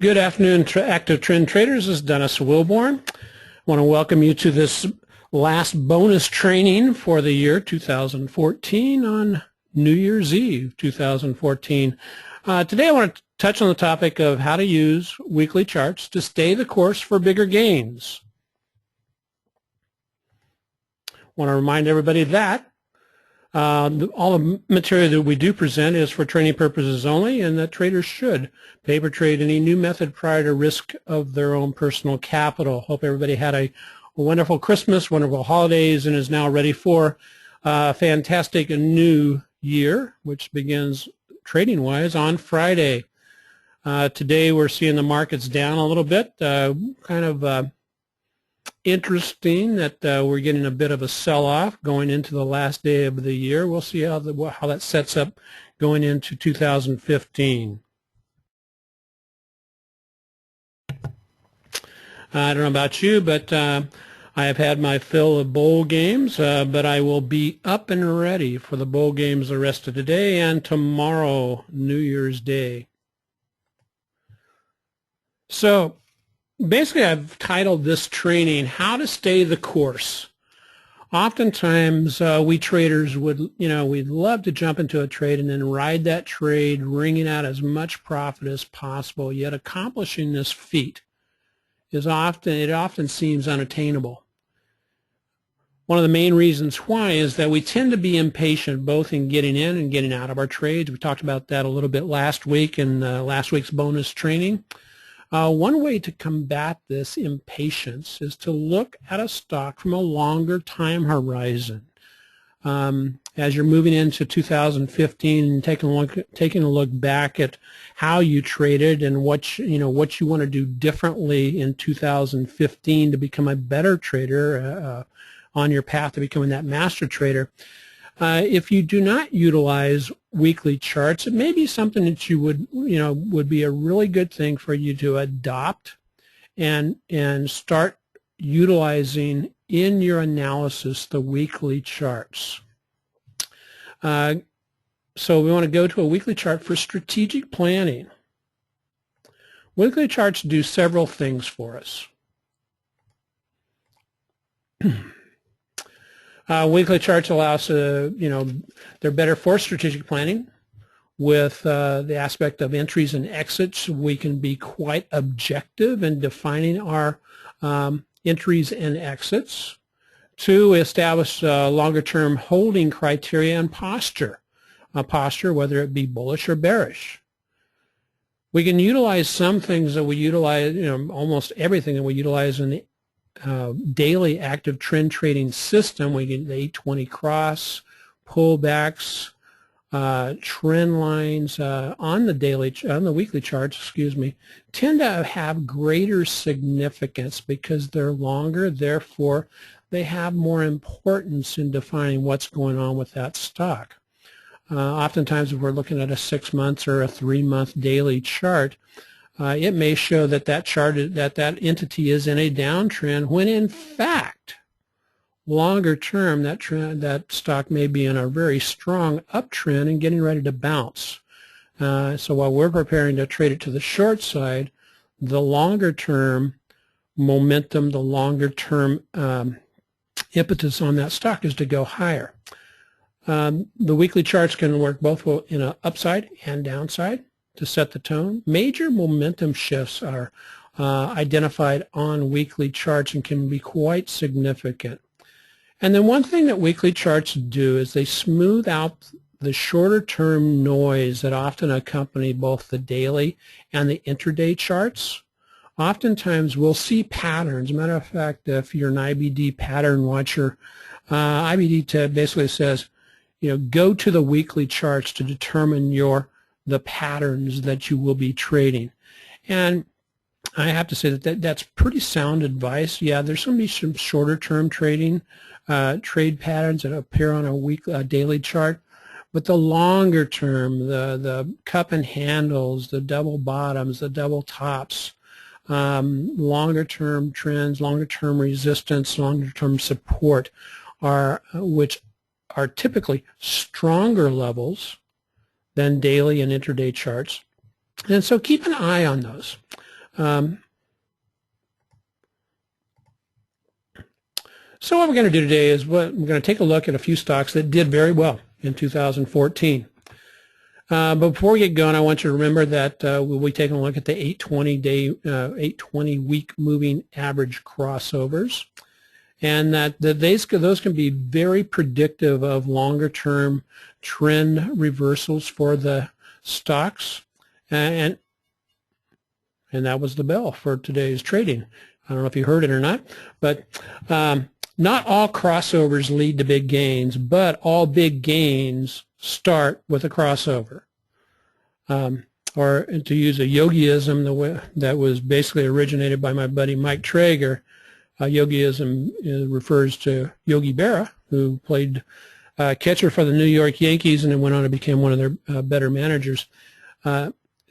Good afternoon, active trend traders. This is Dennis Wilborn. I want to welcome you to this last bonus training for the year 2014 on New Year's Eve 2014. Today I want to touch on the topic of how to use weekly charts to stay the course for bigger gains. I want to remind everybody that all the material that we do present is for training purposes only, and that traders should paper trade any new method prior to risk of their own personal capital. Hope everybody had a wonderful Christmas, wonderful holidays, and is now ready for a fantastic new year, which begins trading-wise on Friday. Today we're seeing the markets down a little bit, interesting that we're getting a bit of a sell-off going into the last day of the year. We'll see how that sets up going into 2015. I don't know about you, but I have had my fill of bowl games, but I will be up and ready for the bowl games the rest of today and tomorrow, New Year's Day. So basically, I've titled this training, How to Stay the Course. Oftentimes, we traders would, we'd love to jump into a trade and then ride that trade, wringing out as much profit as possible, yet accomplishing this feat it often seems unattainable. One of the main reasons why is that we tend to be impatient both in getting in and getting out of our trades. We talked about that a little bit last week in last week's bonus training. One way to combat this impatience is to look at a stock from a longer time horizon. As you're moving into 2015 and taking a look back at how you traded and what you want to do differently in 2015 to become a better trader on your path to becoming that master trader. If you do not utilize weekly charts, it may be something that you would be a really good thing for you to adopt and start utilizing in your analysis the weekly charts. So we want to go to a weekly chart for strategic planning. Weekly charts do several things for us. Weekly charts allow us to, they're better for strategic planning. With the aspect of entries and exits, we can be quite objective in defining our entries and exits. To establish longer-term holding criteria and posture, whether it be bullish or bearish. We can utilize some things that we utilize, almost everything that we utilize in the daily active trend trading system. We get the 820 cross, pullbacks, trend lines on the weekly charts, tend to have greater significance because they're longer. Therefore, they have more importance in defining what's going on with that stock. Oftentimes, if we're looking at a 6 months or a 3-month daily chart, it may show that that entity is in a downtrend when in fact longer term that stock may be in a very strong uptrend and getting ready to bounce. So while we're preparing to trade it to the short side, the longer term momentum, the longer term impetus on that stock is to go higher. The weekly charts can work both in an upside and downside to set the tone. Major momentum shifts are identified on weekly charts and can be quite significant. And then one thing that weekly charts do is they smooth out the shorter term noise that often accompany both the daily and the intraday charts. Oftentimes we'll see patterns. As a matter of fact, if you're an IBD pattern watcher, IBD basically says, go to the weekly charts to determine the patterns that you will be trading. And I have to say that's pretty sound advice. Yeah, there's going to be some shorter term trading, trade patterns that appear on a daily chart. But the longer term, the cup and handles, the double bottoms, the double tops, longer term trends, longer term resistance, longer term support which are typically stronger levels than daily and intraday charts. And so keep an eye on those. So what we're going to do today is we're going to take a look at a few stocks that did very well in 2014. But before we get going, I want you to remember that we'll be taking a look at the 820 week moving average crossovers, and that those can be very predictive of longer term trend reversals for the stocks. And that was the bell for today's trading. I don't know if you heard it or not, but not all crossovers lead to big gains, but all big gains start with a crossover. Or to use a yogiism that was basically originated by my buddy Mike Traeger, yogiism refers to Yogi Berra, who played catcher for the New York Yankees and then went on to become one of their better managers.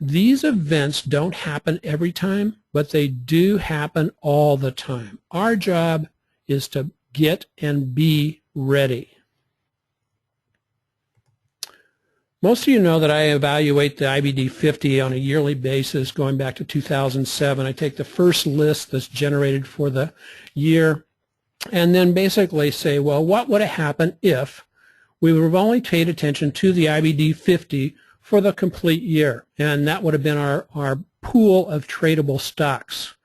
These events don't happen every time, but they do happen all the time. Our job is to get and be ready. Most of you know that I evaluate the IBD 50 on a yearly basis going back to 2007. I take the first list that's generated for the year and then basically say, well, what would have happened if we would have only paid attention to the IBD 50 for the complete year? And that would have been our pool of tradable stocks.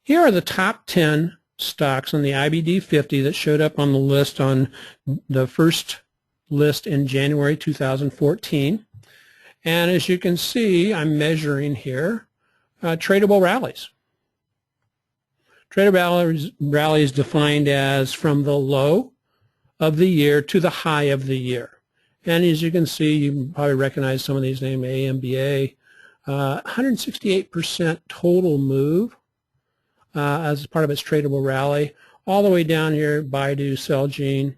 Here are the top 10 stocks on the IBD 50 that showed up on the list on the first list in January 2014. And as you can see, I'm measuring here tradable rallies. Tradable rallies defined as from the low of the year to the high of the year. And as you can see, you probably recognize some of these names, AMBA, 168% total move as part of its tradable rally, all the way down here, Baidu, Celgene,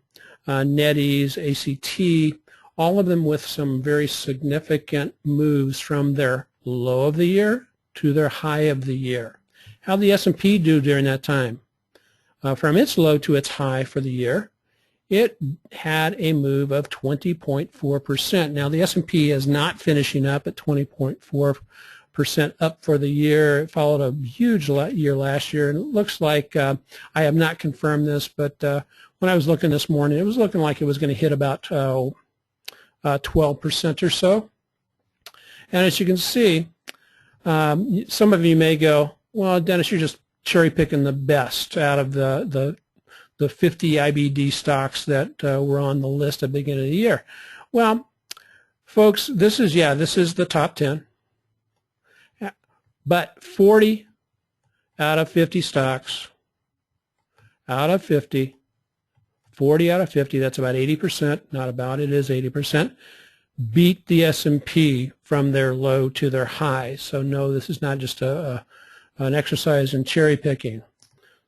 NetEase, ACT, all of them with some very significant moves from their low of the year to their high of the year. How did the S&P do during that time? From its low to its high for the year, it had a move of 20.4%. Now the S&P is not finishing up at 20.4% up for the year. It followed a huge year last year, and it looks like, I have not confirmed this, but when I was looking this morning, it was looking like it was going to hit about 12% or so. And as you can see, some of you may go, well, Dennis, you're just cherry picking the best out of the 50 IBD stocks that were on the list at the beginning of the year. Well, folks, this is the top 10. But 40 out of 50 stocks, out of 50, 40 out of 50, that's about 80%, not about, it is 80%, beat the S&P from their low to their high. So no, this is not just an exercise in cherry picking.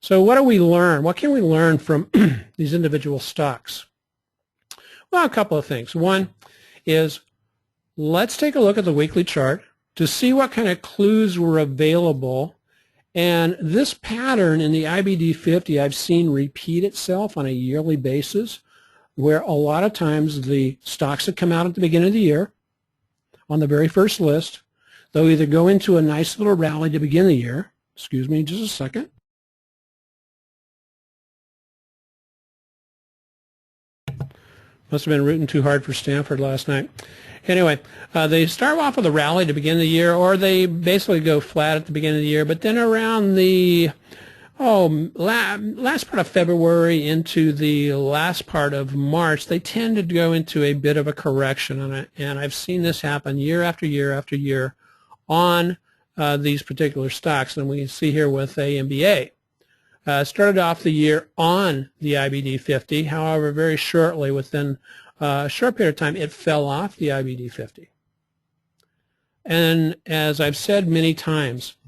So what do we learn? What can we learn from these individual stocks? Well, a couple of things. One is, let's take a look at the weekly chart to see what kind of clues were available. And this pattern in the IBD 50 I've seen repeat itself on a yearly basis, where a lot of times the stocks that come out at the beginning of the year on the very first list, they'll either go into a nice little rally to begin the year. Excuse me just a second. Must have been rooting too hard for Stanford last night. Anyway, they start off with a rally to begin the year, or they basically go flat at the beginning of the year, but then around the last part of February into the last part of March, they tend to go into a bit of a correction, and I've seen this happen year after year after year on these particular stocks, and we can see here with AMBA. Started off the year on the IBD 50, however, very shortly, within a short period of time, it fell off the IBD 50. And as I've said many times,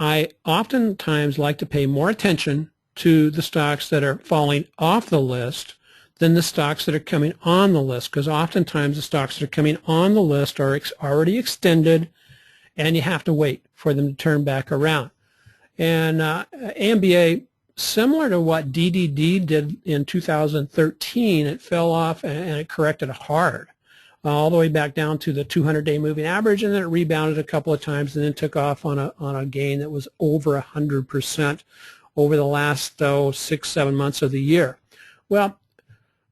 I oftentimes like to pay more attention to the stocks that are falling off the list than the stocks that are coming on the list, because oftentimes the stocks that are coming on the list are already extended, and you have to wait for them to turn back around. And AMBA, similar to what DDD did in 2013, it fell off and it corrected hard. all the way back down to the 200-day moving average, and then it rebounded a couple of times and then took off on a gain that was over 100% over the last 6-7 months of the year. Well,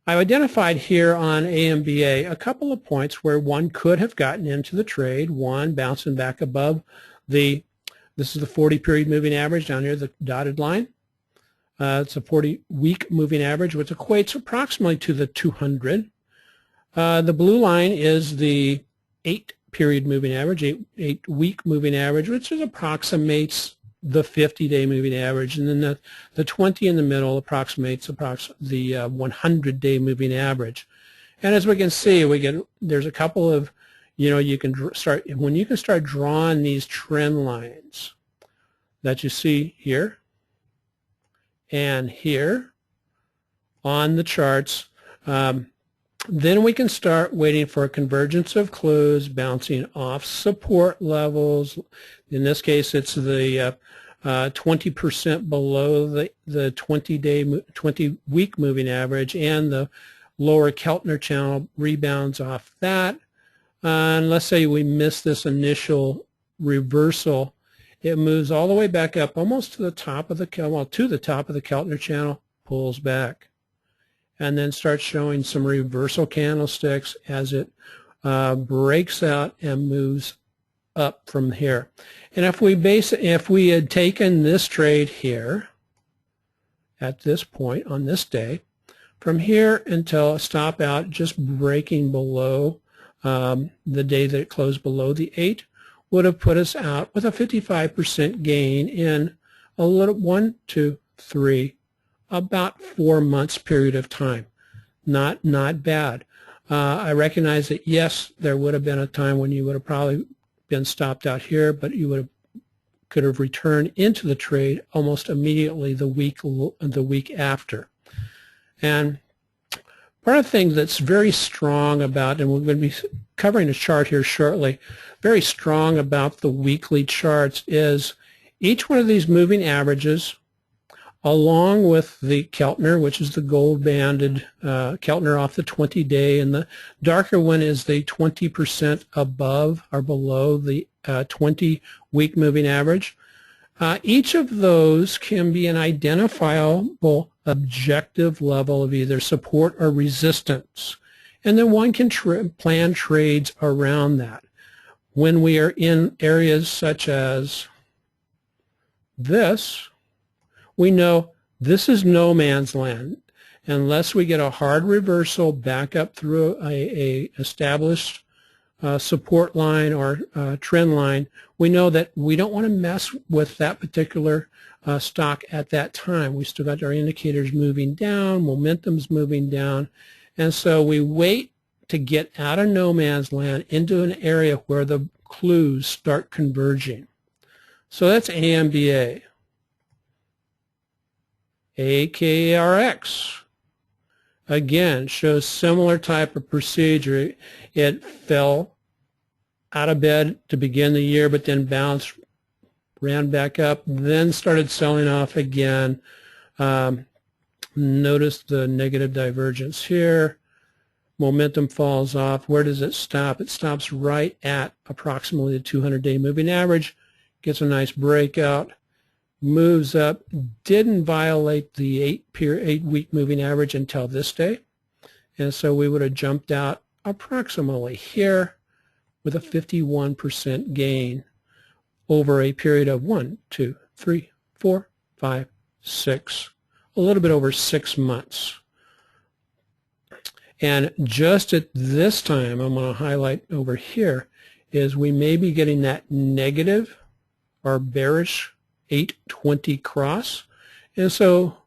I've identified here on AMBA a couple of points where one could have gotten into the trade. One, bouncing back above this is the 40-period moving average down here, the dotted line. It's a 40-week moving average, which equates approximately to the 200. The blue line is the 8-period moving average, 8-week moving average, which approximates the 50-day moving average, and then the 20 in the middle approximates the 100-day moving average. And as we can see, there's a couple of, you can start drawing these trend lines that you see here and here on the charts. Then we can start waiting for a convergence of clues, bouncing off support levels. In this case, it's the 20% below the 20-week moving average, and the lower Keltner channel rebounds off that. And let's say we miss this initial reversal. It moves all the way back up almost to the top of the Keltner channel, pulls back, and then starts showing some reversal candlesticks as it breaks out and moves up from here. And if we had taken this trade here at this point on this day, from here until a stop out just breaking below the day that it closed below the 8, would have put us out with a 55% gain in a little 1, 2, 3, about 4 months period of time. Not bad. I recognize that, yes, there would have been a time when you would have probably been stopped out here, but you could have returned into the trade almost immediately the week after. And part of the thing that's very strong about, and we're going to be covering a chart here shortly, very strong about the weekly charts is each one of these moving averages, along with the Keltner, which is the gold-banded Keltner off the 20-day, and the darker one is the 20% above or below the 20-week moving average. Each of those can be an identifiable objective level of either support or resistance, and then one can plan trades around that. When we are in areas such as this, we know this is no man's land. Unless we get a hard reversal back up through a established support line or trend line, we know that we don't want to mess with that particular stock at that time. We still got our indicators moving down, momentum's moving down, and so we wait to get out of no man's land into an area where the clues start converging. So that's AMBA. AKRX, again, shows similar type of procedure. It fell out of bed to begin the year, but then bounced, ran back up, then started selling off again. Notice the negative divergence here. Momentum falls off. Where does it stop? It stops right at approximately the 200-day moving average, gets a nice breakout, moves up, didn't violate the 8-week moving average until this day, and so we would have jumped out approximately here with a 51% gain over a period of 1, 2, 3, 4, 5, 6, a little bit over 6 months. And just at this time, I'm going to highlight over here, is we may be getting that negative or bearish 820 cross. And so,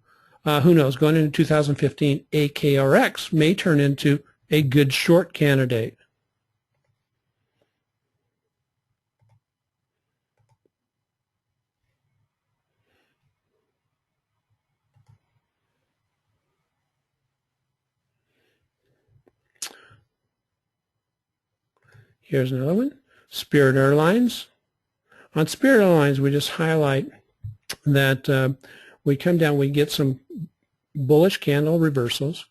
who knows, going into 2015, AKRX may turn into a good short candidate. Here's another one, Spirit Airlines. On Spirit Airlines, we just highlight that we come down, we get some bullish candle reversals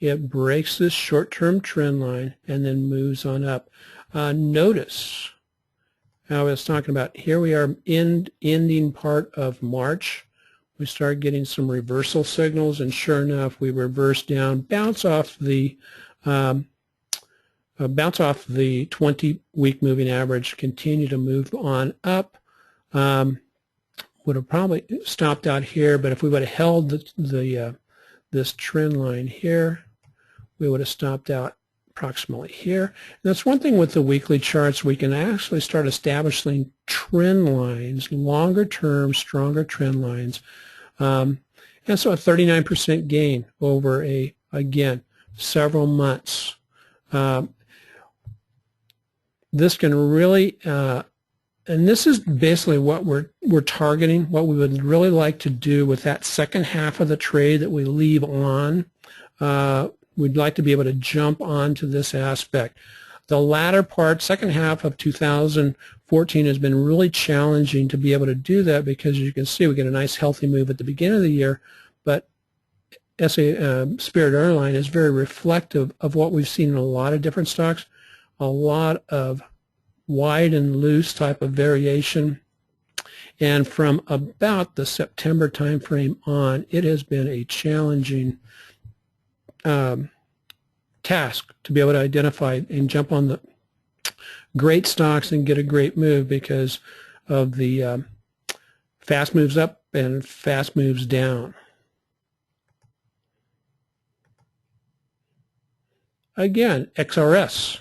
it breaks this short-term trend line and then moves on up. Notice how I was talking about, here we are ending part of March. We start getting some reversal signals, and sure enough, we reverse down, bounce off the 20-week moving average, continue to move on up. Would have probably stopped out here, but if we would have held this trend line here, we would have stopped out approximately here. And that's one thing with the weekly charts. We can actually start establishing trend lines, longer term, stronger trend lines. And so a 39% gain over again, several months. This can really, and this is basically what we're targeting, what we would really like to do with that second half of the trade that we leave on. We'd like to be able to jump onto this aspect. The latter part, second half of 2014, has been really challenging to be able to do that because, as you can see, we get a nice healthy move at the beginning of the year, but Spirit Airline is very reflective of what we've seen in a lot of different stocks, a lot of wide and loose type of variation. And from about the September timeframe on, it has been a challenging task to be able to identify and jump on the great stocks and get a great move because of the fast moves up and fast moves down. Again, XRS.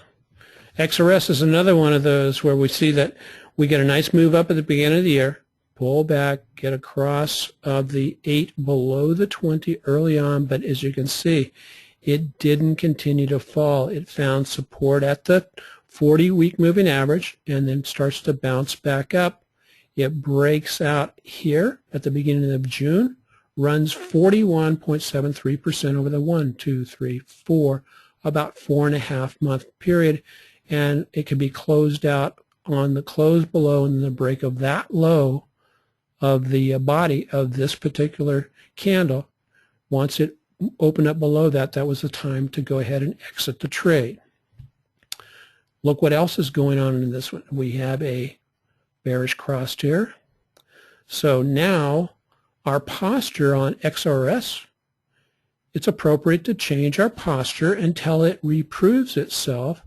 XRS is another one of those where we see that we get a nice move up at the beginning of the year, pull back, get across of the 8 below the 20 early on, but as you can see, it didn't continue to fall. It found support at the 40-week moving average and then starts to bounce back up. It breaks out here at the beginning of June, runs 41.73% over the 1, 2, 3, 4, about 4.5 month period, and it can be closed out on the close below and the break of that low of the body of this particular candle. Once it opened up below that, that was the time to go ahead and exit the trade. Look what else is going on in this one. We have a bearish cross here. So now our posture on XRS, it's appropriate to change our posture until it reproves itself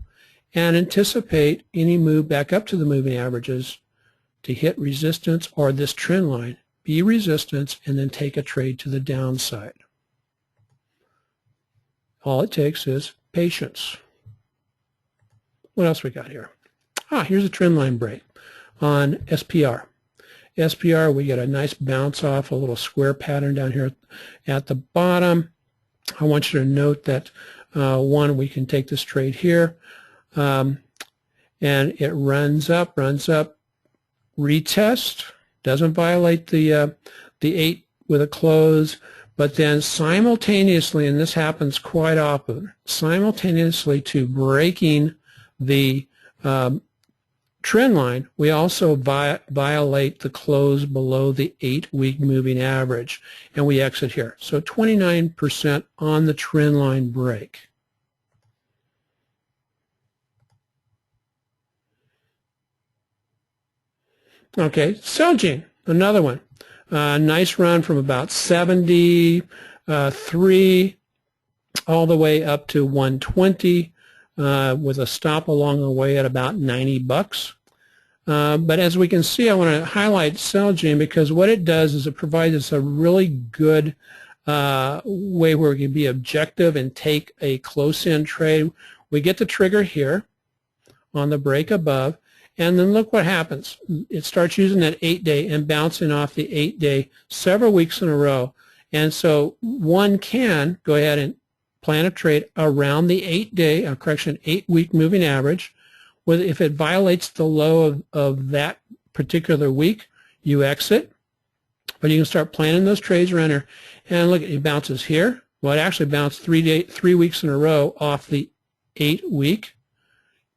and anticipate any move back up to the moving averages to hit resistance or this trend line, be resistance, and then take a trade to the downside. All it takes is patience. What else we got here? Here's a trend line break on SPR. SPR, we get a nice bounce off, a little square pattern down here at the bottom. I want you to note that, one, we can take this trade here, and it runs up, retest, doesn't violate the 8 with a close, but then simultaneously, and this happens quite often, simultaneously to breaking the trend line, we also violate the close below the 8-week moving average, and we exit here. So 29% on the trend line break. Okay, Celgene, another one. Nice run from about 73 all the way up to 120 with a stop along the way at about 90 bucks. But as we can see, I want to highlight Celgene because what it does is it provides us a really good way where we can be objective and take a close-in trade. We get the trigger here on the break above, and then look what happens. It starts using that 8-day and bouncing off the 8-day several weeks in a row. And so one can go ahead and plan a trade around the 8-week moving average. If it violates the low of that particular week, you exit. But you can start planning those trades around here. And look, it bounces here. Well, it actually bounced 3 weeks in a row off the 8-week,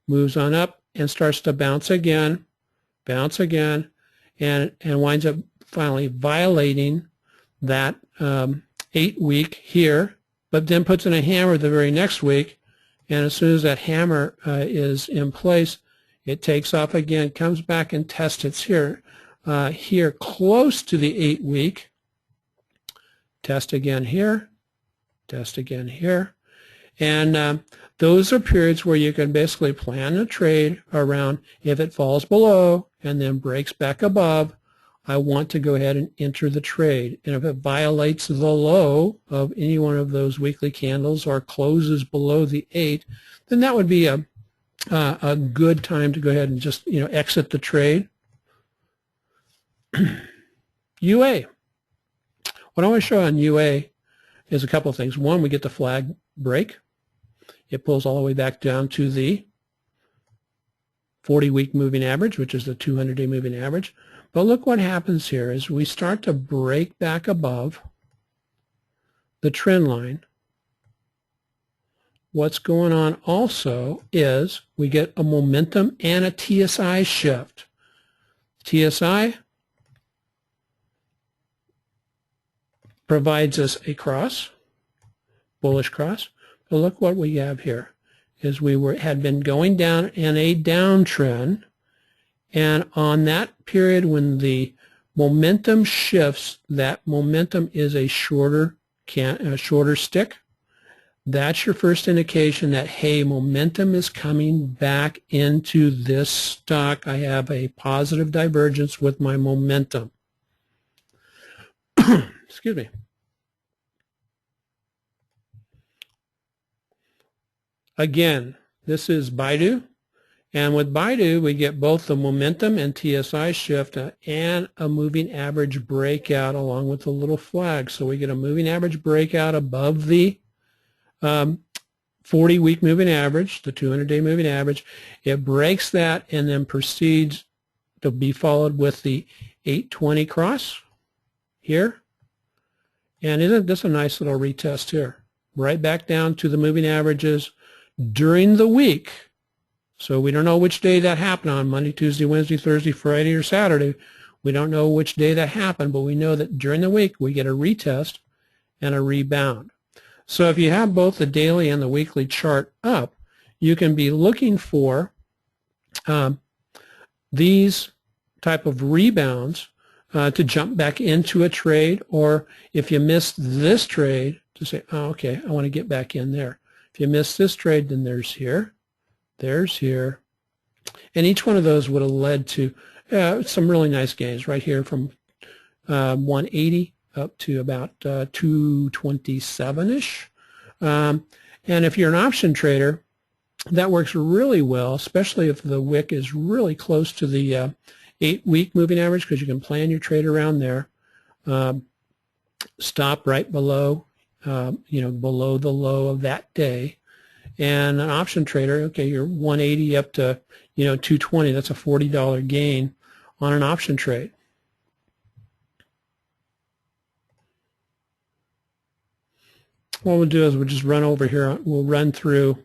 moves on up, and starts to bounce again, and winds up finally violating that 8-week here but then puts in a hammer the very next week, and as soon as that hammer is in place, it takes off again, comes back and tests it here, here close to the 8 week. Test again here, test again here. And those are periods where you can basically plan a trade around if it falls below and then breaks back above, I want to go ahead and enter the trade. And if it violates the low of any one of those weekly candles or closes below the 8, then that would be a good time to go ahead and just exit the trade. UA. What I want to show on UA is a couple of things. One, we get the flag break. It pulls all the way back down to the 40-week moving average, which is the 200-day moving average. But look what happens here is we start to break back above the trend line. What's going on also is we get a momentum and a TSI shift. TSI provides us a cross, bullish cross. But look what we have here is we had been going down in a downtrend, and on that period when the momentum shifts, that momentum is a shorter stick. That's your first indication that, hey, momentum is coming back into this stock. I have a positive divergence with my momentum. Excuse me. Again, this is Baidu, and with Baidu we get both the momentum and TSI shift and a moving average breakout along with a little flag. So we get a moving average breakout above the 40-week moving average, the 200-day moving average. It breaks that and then proceeds to be followed with the 820 cross here. And isn't this a nice little retest here? Right back down to the moving averages during the week. So we don't know which day that happened on, Monday, Tuesday, Wednesday, Thursday, Friday, or Saturday. We don't know which day that happened, but we know that during the week we get a retest and a rebound. So if you have both the daily and the weekly chart up, you can be looking for these type of rebounds to jump back into a trade, or if you missed this trade, to say, oh, okay, I want to get back in there. If you missed this trade, then there's here, and each one of those would have led to some really nice gains right here from 180 up to about 227-ish. And if you're an option trader, that works really well, especially if the wick is really close to the 8-week moving average, because you can plan your trade around there. Stop right below, below the low of that day. And an option trader, okay, you're 180 up to, 220. That's a $40 gain on an option trade. What we'll do is we'll just run over here. We'll run through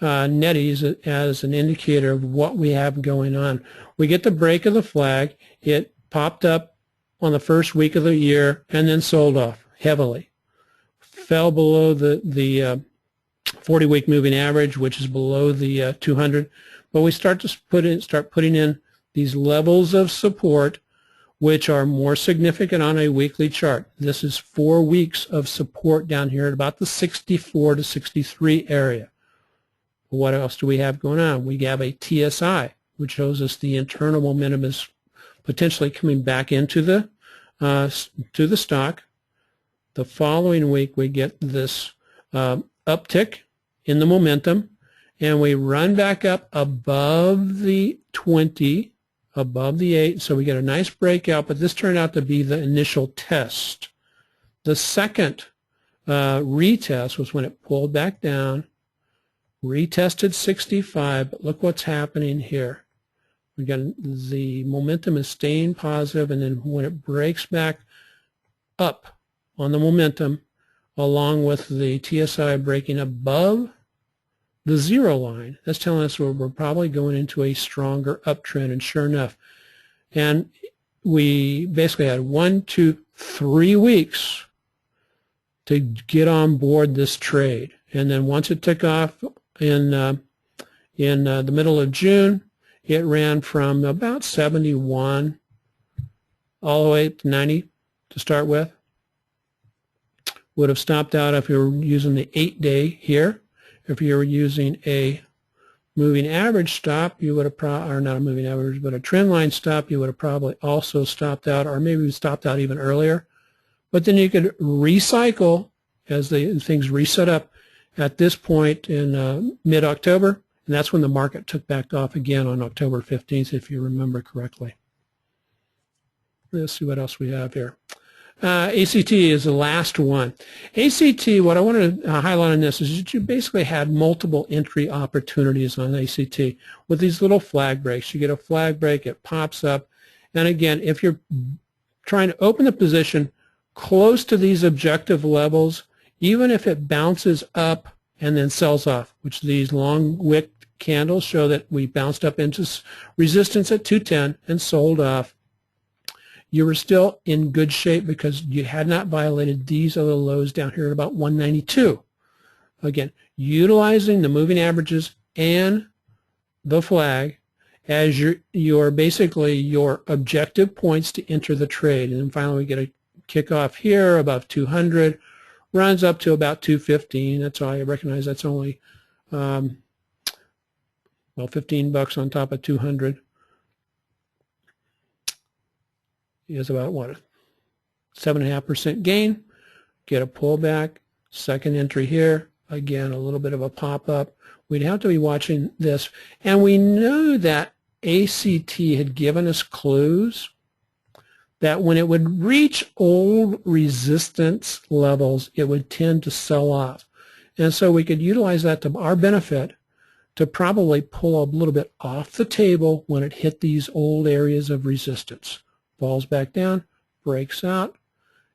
NetEase as an indicator of what we have going on. We get the break of the flag. It popped up on the first week of the year and then sold off heavily. Fell below the 40-week moving average, which is below the 200. But we start putting in these levels of support, which are more significant on a weekly chart. This is 4 weeks of support down here at about the 64 to 63 area. What else do we have going on? We have a TSI, which shows us the internal momentum is potentially coming back into the to the stock. The following week, we get this uptick in the momentum, and we run back up above the 20, above the 8, so we get a nice breakout, but this turned out to be the initial test. The second retest was when it pulled back down, retested 65, but look what's happening here. We got the momentum is staying positive, and then when it breaks back up on the momentum, along with the TSI breaking above the 0 line, that's telling us we're probably going into a stronger uptrend, and sure enough. And we basically had 1, 2, 3 weeks to get on board this trade. And then once it took off in the middle of June, it ran from about 71 all the way to 90 to start with. Would have stopped out if you were using the 8-day here. If you were using a moving average stop, you would have or not a moving average, but a trend line stop, you would have probably also stopped out, or maybe stopped out even earlier. But then you could recycle as things reset up at this point in mid-October, and that's when the market took back off again on October 15th, if you remember correctly. Let's see what else we have here. ACT is the last one. ACT, what I want to highlight on this is that you basically had multiple entry opportunities on ACT with these little flag breaks. You get a flag break, it pops up, and again, if you're trying to open the position close to these objective levels, even if it bounces up and then sells off, which these long wick candles show that we bounced up into resistance at 210 and sold off, you were still in good shape because you had not violated these other lows down here at about 192. Again, utilizing the moving averages and the flag as your basically your objective points to enter the trade. And then finally we get a kickoff here above 200, runs up to about 215. That's all I recognize. That's only, well, $15 on top of 200. Is about what, 7.5% gain. Get a pullback, second entry here. Again, a little bit of a pop-up. We'd have to be watching this. And we know that ACT had given us clues that when it would reach old resistance levels, it would tend to sell off. And so we could utilize that to our benefit to probably pull a little bit off the table when it hit these old areas of resistance. Falls back down, breaks out,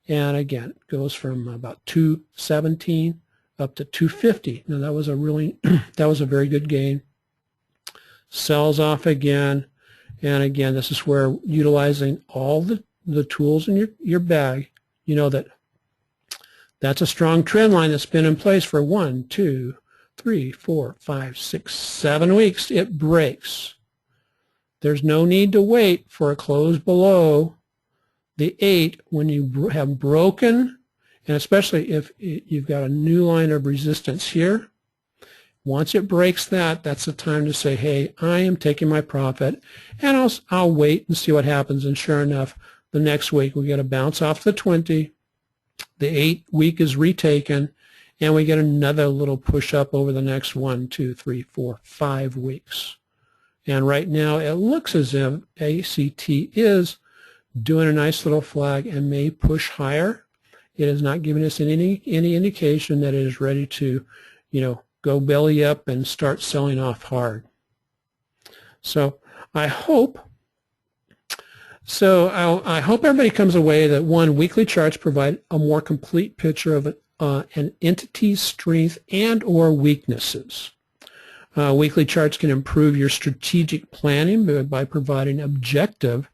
and again goes from about 217 up to 250. Now that was a really that was a very good gain. Sells off again, and again this is where utilizing all the tools in your bag, you know that's a strong trend line that's been in place for 1, 2, 3, 4, 5, 6, 7 weeks. It breaks. There's no need to wait for a close below the 8 when you have broken, and especially if you've got a new line of resistance here. Once it breaks that, that's the time to say, hey, I am taking my profit, and I'll wait and see what happens. And sure enough, the next week we get a bounce off the 20, the 8 week is retaken, and we get another little push up over the next 1, 2, 3, 4, 5 weeks. And right now it looks as if ACT is doing a nice little flag and may push higher. It is not giving us any indication that it is ready to, go belly up and start selling off hard. So I hope everybody comes away that, one, weekly charts provide a more complete picture of an entity's strength and or weaknesses. Weekly charts can improve your strategic planning by providing objective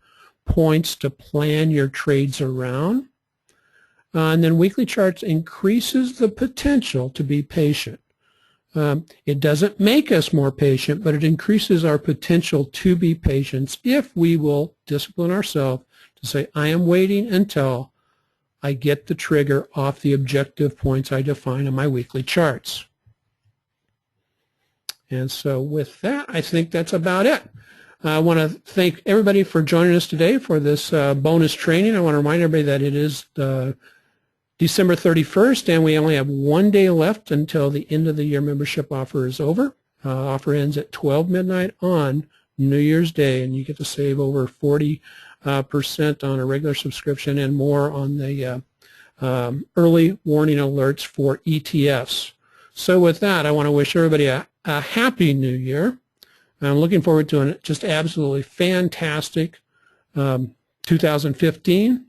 points to plan your trades around. And then weekly charts increases the potential to be patient. It doesn't make us more patient, but it increases our potential to be patient if we will discipline ourselves to say, I am waiting until I get the trigger off the objective points I define in my weekly charts. And so with that, I think that's about it. I want to thank everybody for joining us today for this bonus training. I want to remind everybody that it is December 31st, and we only have 1 day left until the end of the year membership offer is over. Offer ends at 12 midnight on New Year's Day, and you get to save over 40% on a regular subscription and more on the early warning alerts for ETFs. So with that, I want to wish everybody a happy new year. I'm looking forward to a just absolutely fantastic 2015.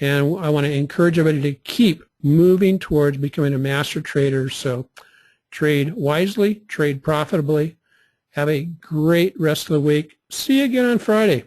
And I want to encourage everybody to keep moving towards becoming a master trader. So trade wisely, trade profitably. Have a great rest of the week. See you again on Friday.